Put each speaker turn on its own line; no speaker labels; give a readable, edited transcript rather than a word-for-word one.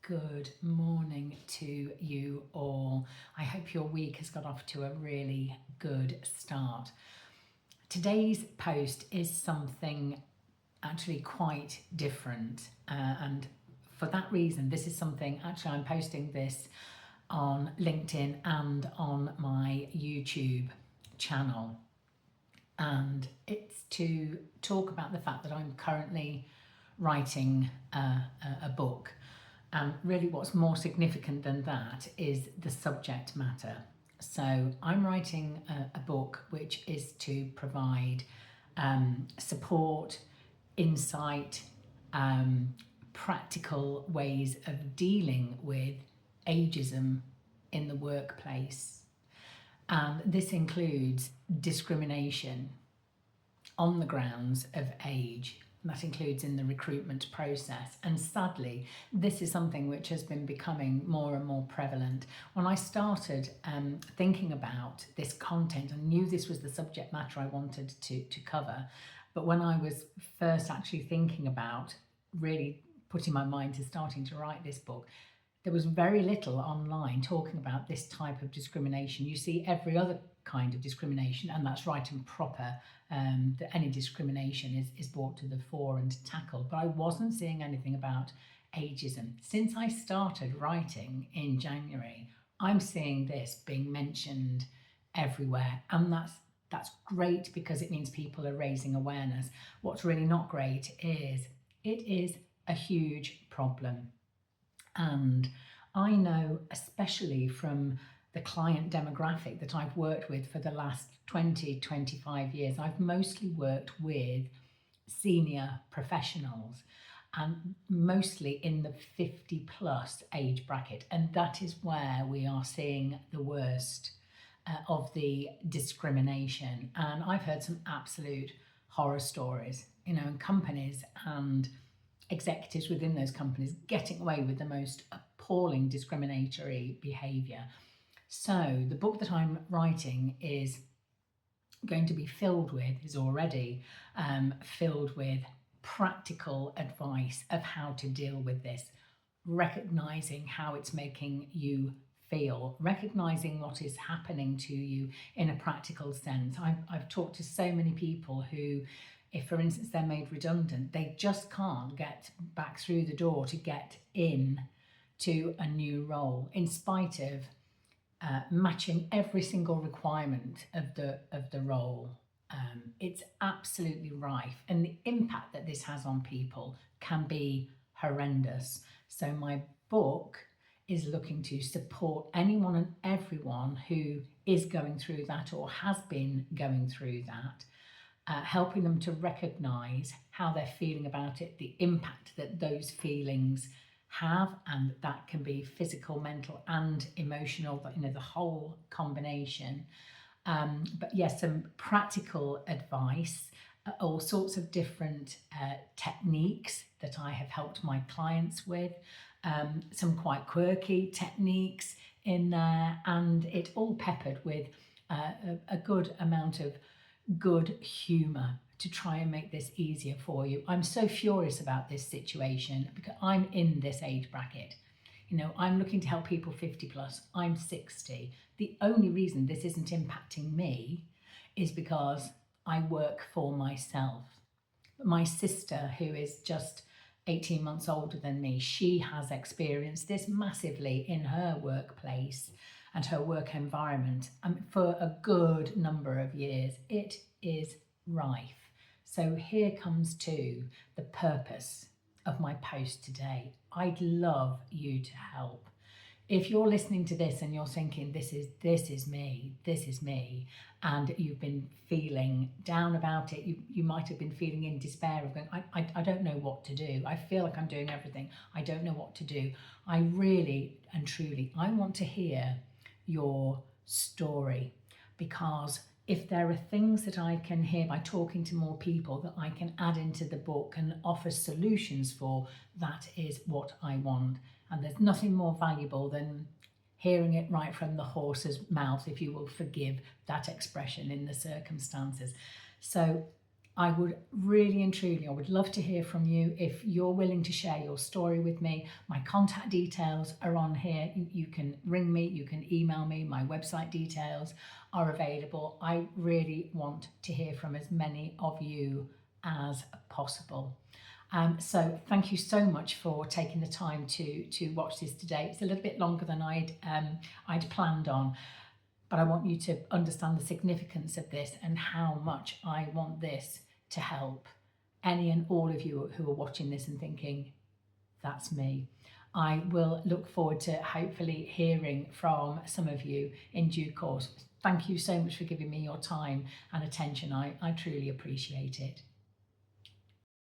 Good morning to you all. I hope your week has got off to a really good start. Today's post is something actually quite different, and for that reason, this is something actually I'm posting this on LinkedIn and on my YouTube channel. And it's to talk about the fact that I'm currently writing a book. And really what's more significant than that is the subject matter. So I'm writing a book which is to provide support, insight, practical ways of dealing with ageism in the workplace. And this includes discrimination on the grounds of age. That includes in the recruitment process. And sadly, this is something which has been becoming more and more prevalent. When I started thinking about this content, I knew this was the subject matter I wanted to cover. But when I was first actually thinking about really putting my mind to starting to write this book, there was very little online talking about this type of discrimination. You see every other kind of discrimination, and that's right and proper, that any discrimination is brought to the fore and tackled. But I wasn't seeing anything about ageism. Since I started writing in January, I'm seeing this being mentioned everywhere, and that's great because it means people are raising awareness. What's really not great is it is a huge problem. And I know, especially from the client demographic that I've worked with for the last 25 years, I've mostly worked with senior professionals and mostly in the 50 plus age bracket. And that is where we are seeing the worst of the discrimination. And I've heard some absolute horror stories, in companies and executives within those companies getting away with the most appalling discriminatory behaviour. So the book that I'm writing is going to be is already filled with practical advice of how to deal with this, recognising how it's making you feel, recognising what is happening to you in a practical sense. I've talked to so many people who, if for instance they're made redundant, they just can't get back through the door to get in to a new role in spite of matching every single requirement of the role. It's absolutely rife, and the impact that this has on people can be horrendous. So my book is looking to support anyone and everyone who is going through that or has been going through that, helping them to recognise how they're feeling about it, the impact that those feelings have, and that can be physical, mental and emotional, the whole combination. But yes, some practical advice, all sorts of different techniques that I have helped my clients with, some quite quirky techniques in there, and it all peppered with a good amount of good humour to try and make this easier for you. I'm so furious about this situation because I'm in this age bracket. I'm looking to help people 50 plus. I'm 60. The only reason this isn't impacting me is because I work for myself. But my sister, who is just 18 months older than me, she has experienced this massively in her workplace and her work environment for a good number of years. It is rife. So here comes to the purpose of my post today. I'd love you to help. If you're listening to this and you're thinking, this is me, and you've been feeling down about it, you might have been feeling in despair of going, I don't know what to do. I feel like I'm doing everything. I don't know what to do. I really and truly, I want to hear your story, because if there are things that I can hear by talking to more people that I can add into the book and offer solutions for, that is what I want. And there's nothing more valuable than hearing it right from the horse's mouth, if you will forgive that expression in the circumstances. So I would really and truly, I would love to hear from you. If you're willing to share your story with me, my contact details are on here. You can ring me, you can email me, my website details are available. I really want to hear from as many of you as possible. So thank you so much for taking the time to watch this today. It's a little bit longer than I'd planned on, but I want you to understand the significance of this and how much I want this to help any and all of you who are watching this and thinking, that's me. I will look forward to hopefully hearing from some of you in due course. Thank you so much for giving me your time and attention. I truly appreciate it.